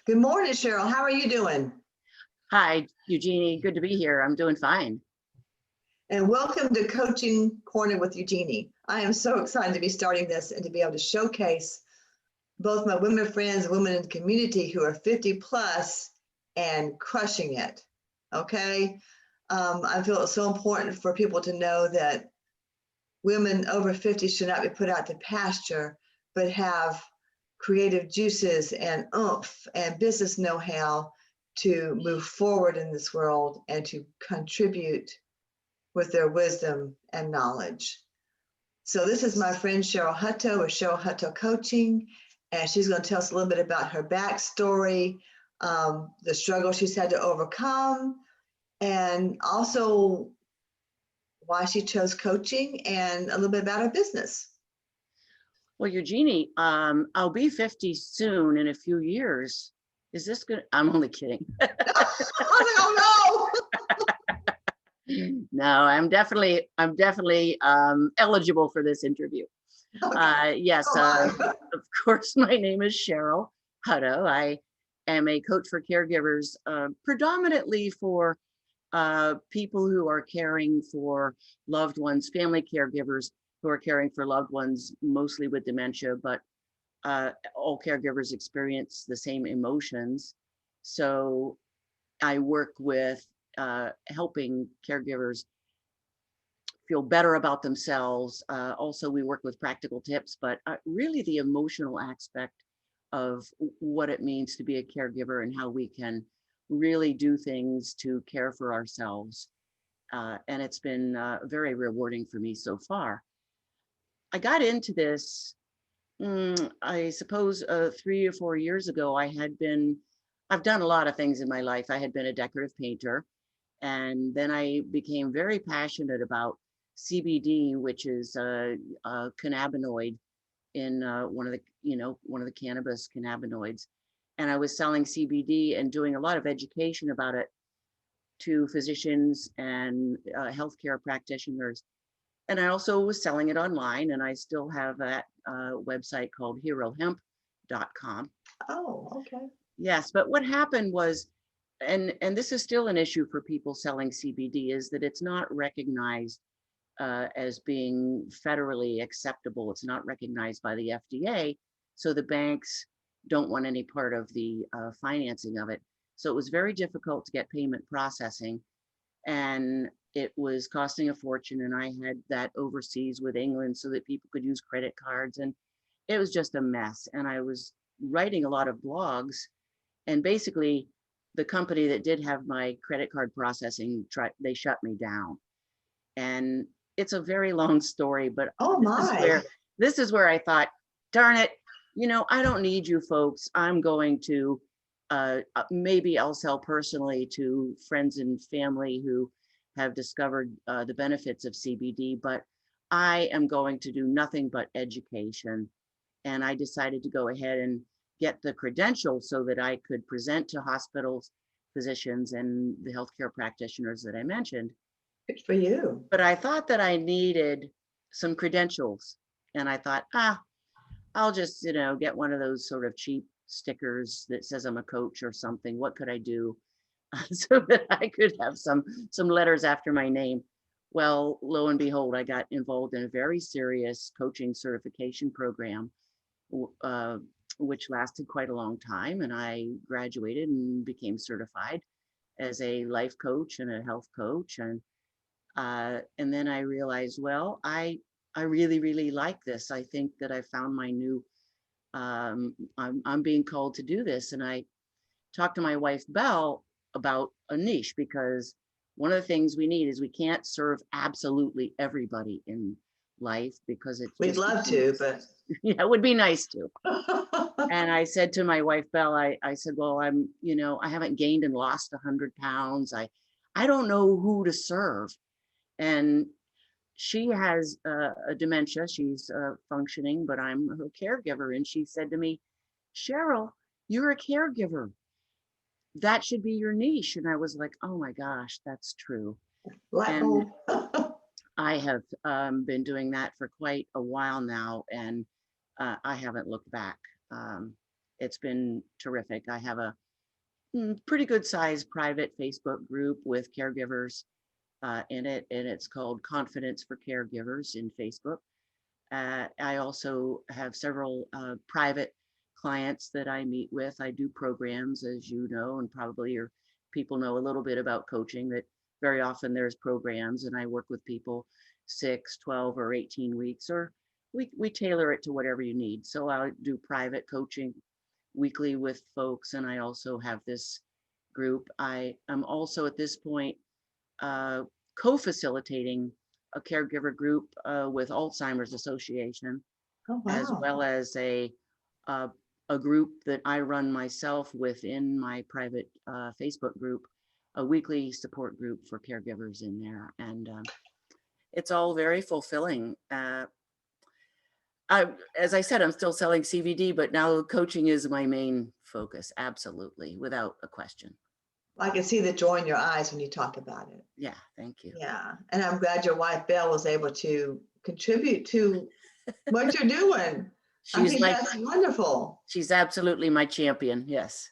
Good morning, Cheryl. How are you doing? Hi, Eugenie. Good to be here. I'm doing fine. And welcome to Coaching Corner with Eugenie. I am so excited to be starting this and to be able to showcase both my women friends and women in the community who are 50 plus and crushing it. Okay. I feel it's so important for people to know that women over 50 should not be put out to pasture, but have creative juices and oomph and business know-how to move forward in this world and to contribute with their wisdom and knowledge. So this is my friend Cheryl Hutto with Cheryl Hutto Coaching, and she's going to tell us a little bit about her backstory, the struggle she's had to overcome, and also why she chose coaching and a little bit about her business. Well, Eugenie, I'll be 50 soon in a few years. Is this good? I'm only kidding. Oh No, I'm definitely eligible for this interview. no! Okay. Yes, Go on. of course, my name is Cheryl Hutto. I am a coach for caregivers, predominantly for people who are caring for loved ones, family caregivers who are caring for loved ones, mostly with dementia, but all caregivers experience the same emotions. So I work with helping caregivers feel better about themselves. Also, we work with practical tips, but really the emotional aspect of what it means to be a caregiver and how we can really do things to care for ourselves. And it's been very rewarding for me so far. I got into this, I suppose 3 or 4 years ago. I've done a lot of things in my life. I had been a decorative painter, and then I became very passionate about CBD, which is a cannabinoid in one of the cannabis cannabinoids. And I was selling CBD and doing a lot of education about it to physicians and healthcare practitioners. And I also was selling it online, and I still have that website called herohemp.com. Oh, okay. Yes, but what happened was, and this is still an issue for people selling CBD, is that it's not recognized as being federally acceptable. It's not recognized by the FDA, so the banks don't want any part of the financing of it. So it was very difficult to get payment processing, and it was costing a fortune. And I had that overseas with England so that people could use credit cards, and it was just a mess. And I was writing a lot of blogs, and basically the company that did have my credit card processing, they shut me down. And it's a very long story, but Oh my. this is where I thought, darn it, I don't need you folks. I'm going to maybe I'll sell personally to friends and family who have discovered the benefits of CBD, but I am going to do nothing but education. And I decided to go ahead and get the credentials so that I could present to hospitals, physicians, and the healthcare practitioners that I mentioned. Good for you. But I thought that I needed some credentials. And I thought, I'll just, get one of those sort of cheap stickers that says I'm a coach or something. What could I do so that I could have some letters after my name? Well, lo and behold, I got involved in a very serious coaching certification program, which lasted quite a long time. And I graduated and became certified as a life coach and a health coach. And then I realized, well, I really, really like this. I think that I found my new, I'm being called to do this. And I talked to my wife, Belle, about a niche, because one of the things we need is we can't serve absolutely everybody in life, because We'd love to, but yeah, it would be nice to. And I said to my wife, Belle, I said, well, I haven't gained and lost 100 pounds. I don't know who to serve. And she has a dementia. She's functioning, but I'm her caregiver. And she said to me, Cheryl, you're a caregiver. That should be your niche. And I was like, oh my gosh, that's true. And I have been doing that for quite a while now, and I haven't looked back. it's been terrific. I have a pretty good sized private Facebook group with caregivers in it, and it's called Confidence for Caregivers in Facebook. I also have several private clients that I meet with. I do programs, as you know, and probably your people know a little bit about coaching, that very often there's programs, and I work with people 6, 12, or 18 weeks, or we tailor it to whatever you need. So I do private coaching weekly with folks, and I also have this group. I am also at this point uh, co-facilitating a caregiver group with Alzheimer's Association, Oh, as wow. well as uh, a group that I run myself within my private Facebook group, a weekly support group for caregivers in there. And it's all very fulfilling. As I said, I'm still selling CVD, but now coaching is my main focus, absolutely, without a question. I can see the joy in your eyes when you talk about it. Yeah, thank you. Yeah. And I'm glad your wife, Belle, was able to contribute to what you're doing. I She's think my, that's wonderful. she's absolutely my champion. Yes.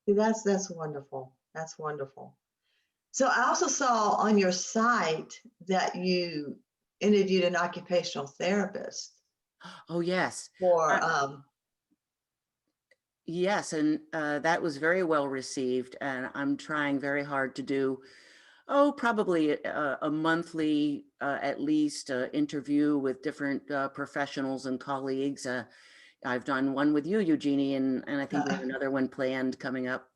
See, that's wonderful. That's wonderful. So I also saw on your site that you interviewed an occupational therapist Oh, yes. for Yes, and that was very well received. And I'm trying very hard to do, probably a monthly, at least, interview with different professionals and colleagues. I've done one with you, Eugenie, and I think we have another one planned coming up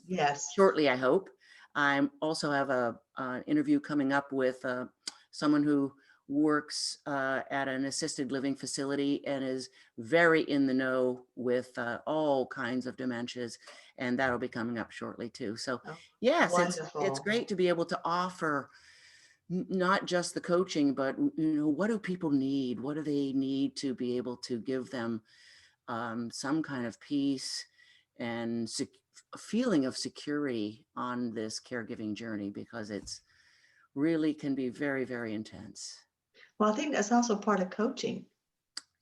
yes. shortly, I hope. I also have a interview coming up with someone who works at an assisted living facility and is very in the know with all kinds of dementias, and that'll be coming up shortly too. So Oh, yes, it's wonderful. great to be able to offer not just the coaching, but what do people need? What do they need to be able to give them some kind of peace and a feeling of security on this caregiving journey, because it's really can be very, very intense. Well, I think that's also part of coaching.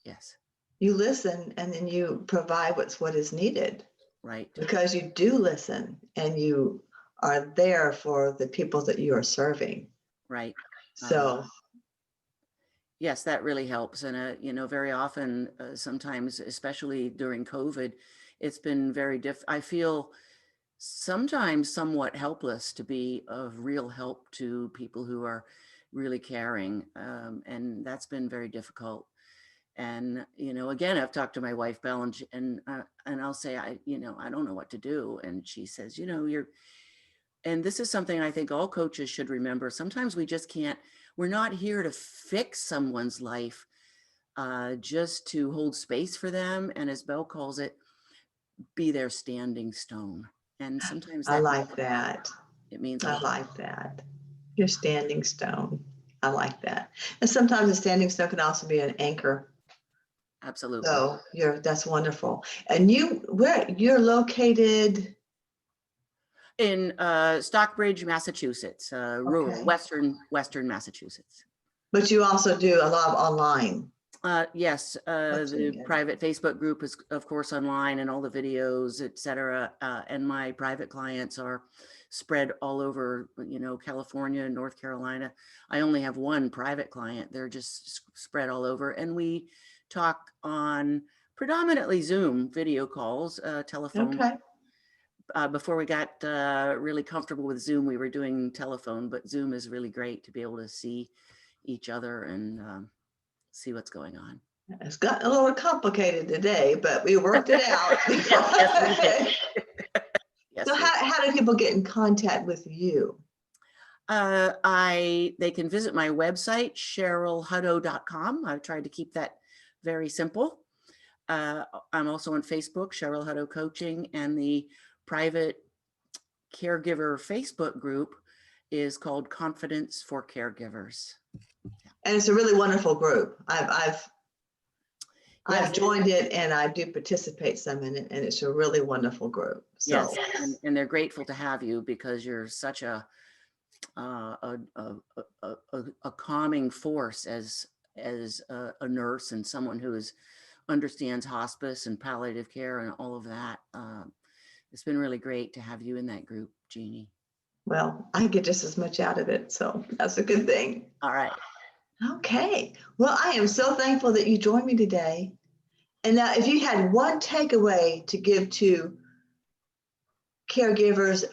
Yes. You listen and then you provide what is needed, Right. because you do listen and you are there for the people that you are serving. Right. So Yes, that really helps. And, very often, sometimes, especially during COVID, it's been very I feel sometimes somewhat helpless to be of real help to people who are really caring. And that's been very difficult. And, again, I've talked to my wife, Belle, and I'll say, I don't know what to do. And she says, and this is something I think all coaches should remember. Sometimes we just can't, we're not here to fix someone's life, just to hold space for them. And as Belle calls it, be their standing stone. And sometimes I that like that. it means a I lot. like that. Your standing stone. I like that. And sometimes a standing stone can also be an anchor. Absolutely. So that's wonderful. And where you're located? In Stockbridge, Massachusetts, rural, Okay. western Massachusetts. But you also do a lot of online. Yes, the Coaching. private Facebook group is, of course, online, and all the videos, etc. And my private clients are spread all over, California, North Carolina. I only have one private client. They're just spread all over. And we talk on predominantly Zoom video calls, telephone. Okay. Before we got really comfortable with Zoom, we were doing telephone, but Zoom is really great to be able to see each other and see what's going on. It's gotten a little complicated today, but we worked it out. Yes, we did. Yes, So how do people get in contact with you? they can visit my website, cherylhutto.com. I've tried to keep that very simple. I'm also on Facebook, Cheryl Hutto Coaching, and the private caregiver Facebook group is called Confidence for Caregivers. And it's a really wonderful group. I've Yes. joined it and I do participate some in it, and it's a really wonderful group. So yes, and they're grateful to have you, because you're such a calming force as a nurse and someone who is understands hospice and palliative care and all of that. It's been really great to have you in that group, Jeannie. Well, I get just as much out of it, so that's a good thing. All right. Okay. Well, I am so thankful that you joined me today. And now, if you had one takeaway to give to caregivers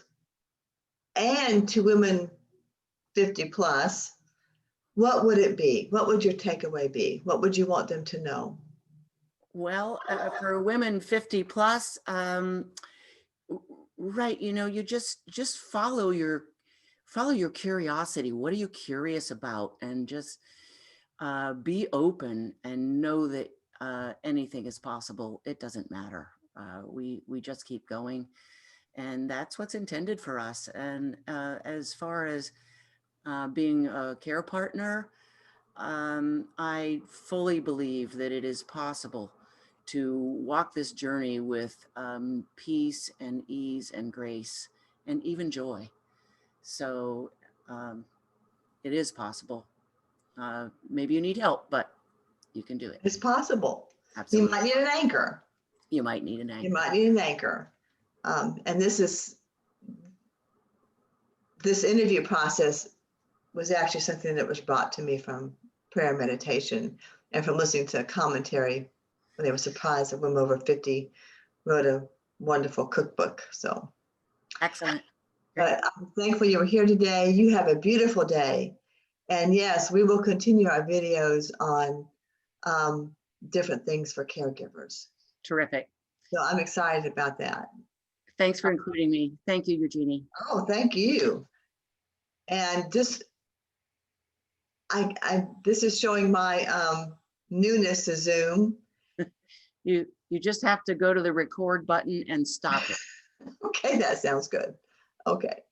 and to women 50 plus, what would it be? What would your takeaway be? What would you want them to know? Well, for women 50 plus, right, you just follow your curiosity. What are you curious about? And just be open and know that anything is possible. It doesn't matter. We just keep going, and that's what's intended for us. And as far as being a care partner, I fully believe that it is possible to walk this journey with peace and ease and grace and even joy. So it is possible. Maybe you need help, but you can do it. It's possible. You Absolutely. might need an anchor. You might need an anchor. You might need an anchor. And this interview process was actually something that was brought to me from prayer meditation and from listening to a commentary when they were surprised that women over 50 wrote a wonderful cookbook. So Excellent. but I'm thankful you were here today. You have a beautiful day. And yes, we will continue our videos on different things for caregivers. Terrific. So I'm excited about that. Thanks for including me. Thank you, Eugenie. Oh, thank you. And just, this is showing my newness to Zoom. You just have to go to the record button and stop it. Okay, that sounds good. Okay.